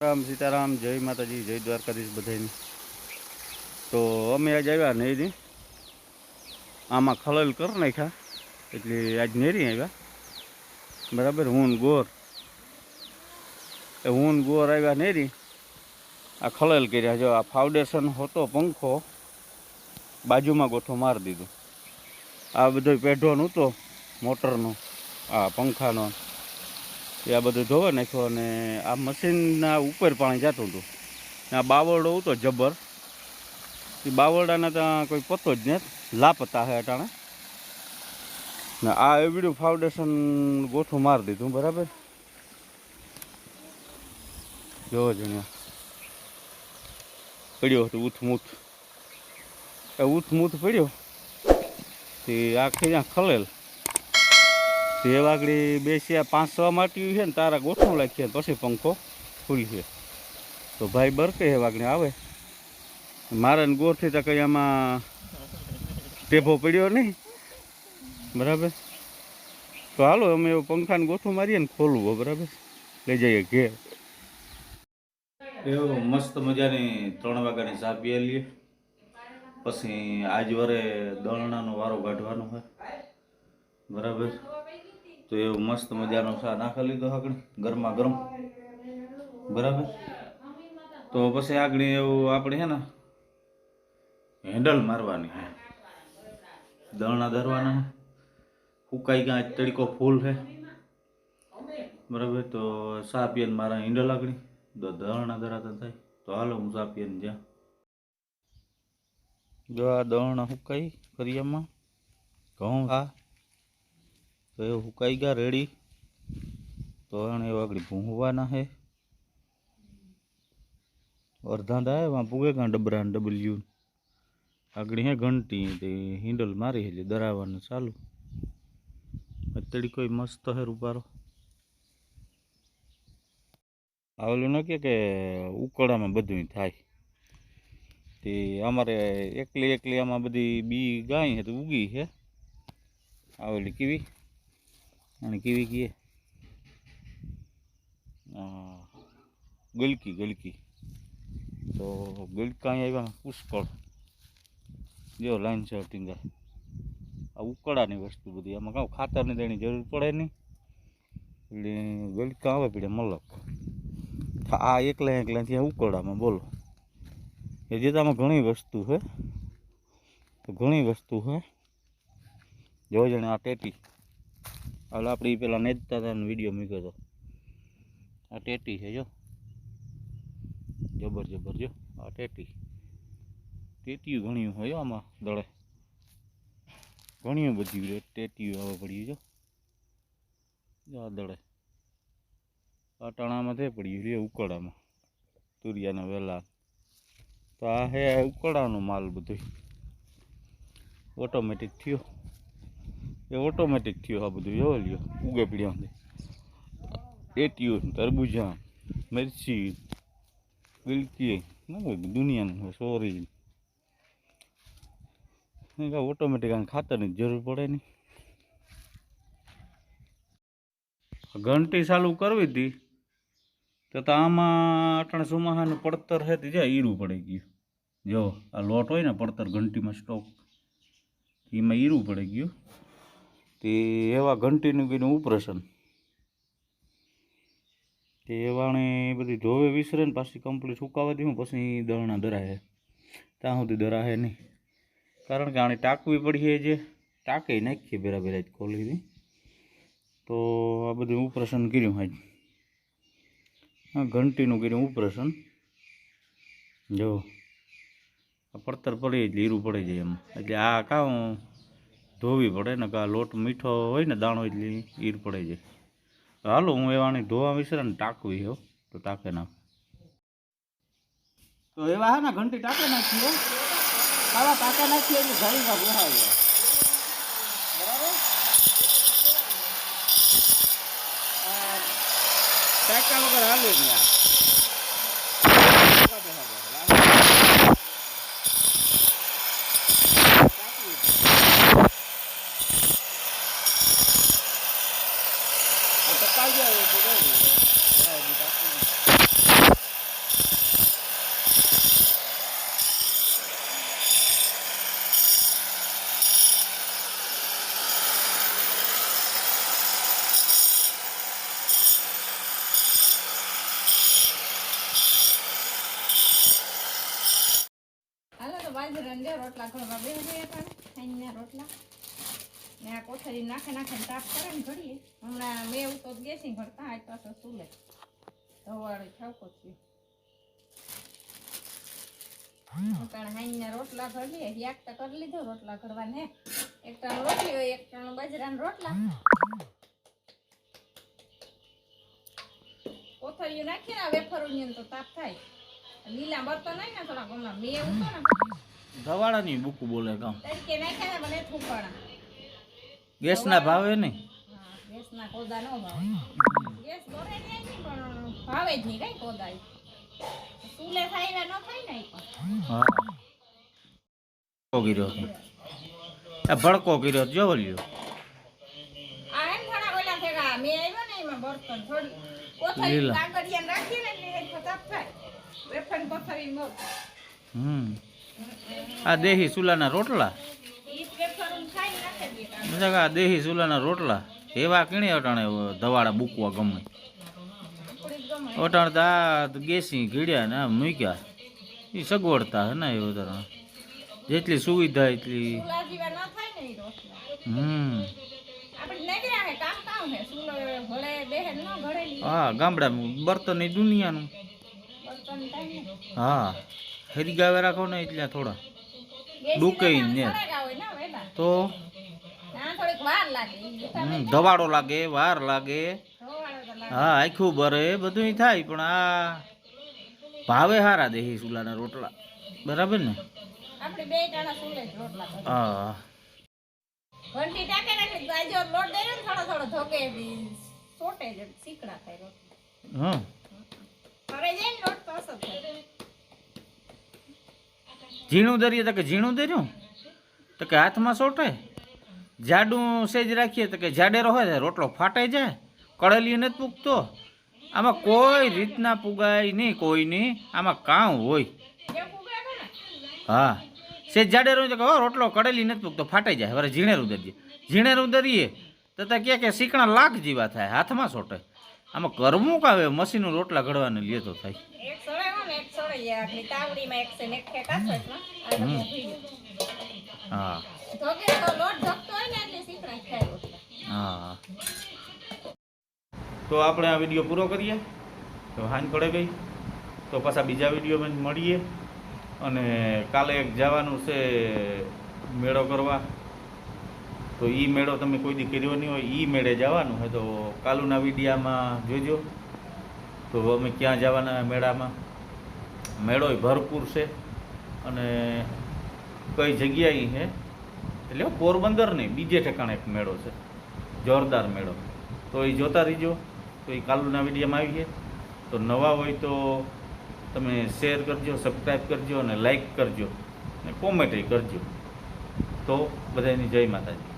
રામ સીતારામ, જય માતાજી, જય દ્વારકાધીશ બધાની. તો અમે આજ આવ્યા નેરી, આમાં ખલેલ કરી નાખ્યા એટલે આજ નેરી આવ્યા. બરાબર, હું ગોર આવ્યા નેરી, આ ખલેલ કર્યા. જો આ ફાઉન્ડેશન હોતો પંખો બાજુમાં ગોઠો મારી દીધો. આ બધો પેઢો નહોતો મોટરનો, આ પંખાનો, એ આ બધું ધોવા નાખ્યો. અને આ મશીનના ઉપર પાણી જતું હતું. આ બાવળડો હતો જબર, એ બાવળડાના ત્યાં કોઈ પતો જ નહીં, લાપતા હે અટાણે. ને આ એવડું ફાઉન્ડેશન ગોઠું મારી દીધું. બરાબર, જોવો જણ્યા પડ્યો હતો ઉથમૂથ, એ ઉથમૂથ પડ્યો તે આખી ત્યાં ખલેલ. તે વાગડી બેસ્યા 5-6 માટી છે ને તારા ગોઠવું લાગીએ પછી પંખો ખુલશે. તો ભાઈ બરકે હે વાગણી આવે મારે ને ગોઠથી તો કંઈ આમાં ટેભો પડ્યો નહીં. બરાબર, તો હાલો અમે એવું પંખાને ગોઠવું મારીએ ને ખોલવું. બરાબર, લઈ જઈએ ઘેર. એવું મસ્ત મજાની 3 વાગ્યાની ચા પીએ લઈએ. પછી આજ વરે દળણાનો વારો કાઢવાનો હોય. બરાબર, તો એવું મસ્ત મજાનો ચા નાખી લીધો આગળ ગરમા ગરમ. બરાબર, તો પછી આગળ એવું આપણે છે ને હેન્ડલ મારવાની હે, દળણા ધરવાના હે. ફૂકાઈ ગયા તડકો ફૂલ છે. બરાબર, તો ચા પીને મારા હેન્ડલ આગળ દળણા ધરાતા થાય. તો હાલો હું ચા પીને જ્યાં જો આ દળણા ફૂકાઈ ફરિયામાં ઘઉં આ તો એ ફૂકાઈ ગયા રેડી. તો એને આગળ ભૂંવાના છે. અડધા થાય એમાં પૂગે કાં ડબરા ને ડબલ્યુ આગળ હે ઘંટી તે હિન્ડલ મારી એટલે દરાવવાનું ચાલુ. તડી કોઈ મસ્ત હે રૂપારો. આવેલું ન કે ઉકળામાં બધું થાય. તે અમારે એકલી આમાં બધી બી ગાય છે તો ઉગી છે. આવેલી કીવી અને કીવી કીએ ગલકી તો ગલકા અહીં આવ્યા પુષ્કળ. જો લાઈન શર્ટિંગ આ ઉકળાની વસ્તુ બધી, આમાં કાં ખાતરની તેની જરૂર પડે નહીં એટલે ગલકા આવે પીડે મલક. આ એકલા ત્યાં ઉકળામાં બોલો એ જે આમાં ઘણી વસ્તુ છે. જો જણે આ ટેટી હાલ આપણી પેલા નેતા હતા વિડીયો મૂક્યો હતો. આ ટેટી છે જો જબર જો આ ટેટીયું ઘણી હોય આમાં દળે ઘણી બધી ટેટીયું આવે પડી જો આ દળે પાટાણામાં તે પડ્યું રે ઉકળામાં તુરિયાના વેલા. તો આ હે ઉકળાનો માલ બધો ઓટોમેટિક થયો. આ બધું જોવા લ્યો ઉગે પીડ્યા ટેટીયું તરબૂજા મિર્ચી ગલકી દુનિયાનું હોય સોરી. ઓટોમેટિક ખાતરની જરૂર પડે નહીં. ઘંટી ચાલુ કરવી હતી તો આમાં અટાણે સુમાહાનું પડતર છે તે જ્યાં ઈરું પડી ગયું. જો આ લોટ હોય ને પડતર ઘંટીમાં સ્ટોક એમાં ઈરું પડી ગયું. તે એવા ઘંટીનું બીનું ઓપરેશન તે એવાણે બધી ધોવે વિસરે ને પાછી કમ્પ્લીટ સુકાવા દઉં પછી દળણા દરાહે. ત્યાં સુધી દરાહે નહીં કારણ કે આને ટાંકવી પડીએ. જે ટાંકી નાખીએ બરાબર જ ખોલી. તો આ બધું ઓપરેશન કર્યું આજ. હા, ઘંટીનું કર્યું ઓપરેશન. જો આ પડતર પડી એટલે હીરું પડી જાય એમ. એટલે આ કાં ધોવી પડે ને કાં લોટ મીઠો હોય ને દાણો એટલે હીર પડી જાય. હાલો હું એવાને ધોવા વિસરે ને ટાંકવી હો તો ટાંકે નાખ. તો એવા હે ને ઘંટી ટાંકે નાખીએ ખાવા ટાંકે નાખીએ એટલે ઘડીમાં બેહાવીએ. બરાબર, ટાંકા વગર હાલે જ ના. ટકા જાય બાજરાના જો રોટલા ઘડવા બેસી હતા ખાઈને રોટલા ને આ કોથળી નાખે તાપ કરે ને ઘડીએ હમણાં મેં તો ગેસી ઘડતા આજ પાછો સુલે ધવાળી ઠાવકો છે પણ હાઈને રોટલા ઘડીએ એક તો કરી લીધો રોટલા ઘડવાને એક ટાણું રોટલી હોય એક ટાણું બાજરાના રોટલા કોથળીઓ નાખીએ ને વેફરોની તો તાપ થાય લીલા બર્તન હોય ને થોડા ગમના મેં એવું તો ને ધવાડાની બુકુ બોલે કામ તરીકે નાખ્યા ને મને થૂકવાના ગેસના ભાવે નહીં હા ગેસના કોદા નો ભાવે ગેસ દોરે નહીં પણ ભાવે જ નહીં કઈ કોદા સુલે થાય ન થાય ને હા કર્યો આ ભડકો કર્યો જો લ્યો આ એમ થોડા ઓલા ફેગા મેં આવ્યો ને એમાં બર્તન થોડી કોથળી કાગળિયા રાખી ને એટલે ફટાફ થાય વેફર કોથળી નો આ દેહી ચૂલાના રોટલા ઈ વેફર ખાઈ નાખે દે આ દેહી ચૂલાના રોટલા એવા કીણી અટાણે ધવાડા બૂકવા ગમે અટાણે તો આ ગેસી ઘીડ્યા ને આ મૂક્યા એ સગવડતા હે ને એ વધારે જેટલી સુવિધા એટલી સુલા જેવા ન થાય ને ઈ રોટલા આપણે નેગરા હે કામ હે સુલો ભલે બેહે ન ઘડેલી હા ગામડામાં બર્તનની દુનિયાનું બર્તન થાય ને હા હરીગાવે રાખો ને એટલે થોડા ડૂકે ને તો થોડીક વાર લાગે ધવાડો લાગે વાર લાગે હા આખું ભરે બધું થાય પણ આ ભાવે હારા દેહી ચૂલાના રોટલા બરાબર ને આપણે બે ટાણા સુલે જ રોટલા હા ઘંટી ટાકે ને એટલે ગાજો લોટ દે ને થોડો થોડો ધોકે સોટે જ સીકડા થાય રોટલા હા કરે જાય ને લોટ તો અસર થાય ઝીણું દરીએ તો કે ઝીણું દર્યું તો કે હાથમાં સોટે જાડું સેજ રાખીએ તો કે જાડેરો હોય રોટલો ફાટાઈ જાય કળેલી નથી પૂગતો આમાં કોઈ રીતના પુગાય નહીં કોઈ નહીં આમાં કામ હોય હા સેજ જાડેરો તો કે રોટલો કળેલી નથી પૂગતો ફાટાઈ જાય હવે ઝીણેરું દરીએ ઝીણેરું દરીએ તો કે સીકણા લાખ જેવા થાય હાથમાં સોટે આમાં કરવું કાવે મશીનનું રોટલા ઘડવાને લે તો થાય એક સોળે હો ને એક સોળે આખી તાવડીમાં એક છે ને એક ફેક આસો હા ધોકે તો લોટ ધોકતો હોય ને એટલે સીકણા થાય રોટલા હા તો આપણે આ વિડીયો પૂરો કરીએ તો હાંજ પડે ગઈ તો પાછા બીજા વિડીયોમાં મળીએ અને કાલે એક જવાનું છે મેળો કરવા તો એ મેળો તમે કોઈ દી કર્યો નહીં હોય એ મેળે જવાનું હોય તો કાલુના વિડીયામાં જોજો તો અમે ક્યાં જવાના મેળામાં મેળો ભરપૂર છે અને કઈ જગ્યાએ છે એટલે પોરબંદર નહીં બીજે ઠેકાણે એક મેળો છે જોરદાર મેળો તો એ જોતા રહીજો તો એ કાલુના વિડીયોમાં આવીએ તો નવા હોય તો તમે શેર કરજો સબસ્ક્રાઈબ કરજો અને લાઈક કરજો અને કોમેન્ટ કરજો તો બધાની જય માતાજી.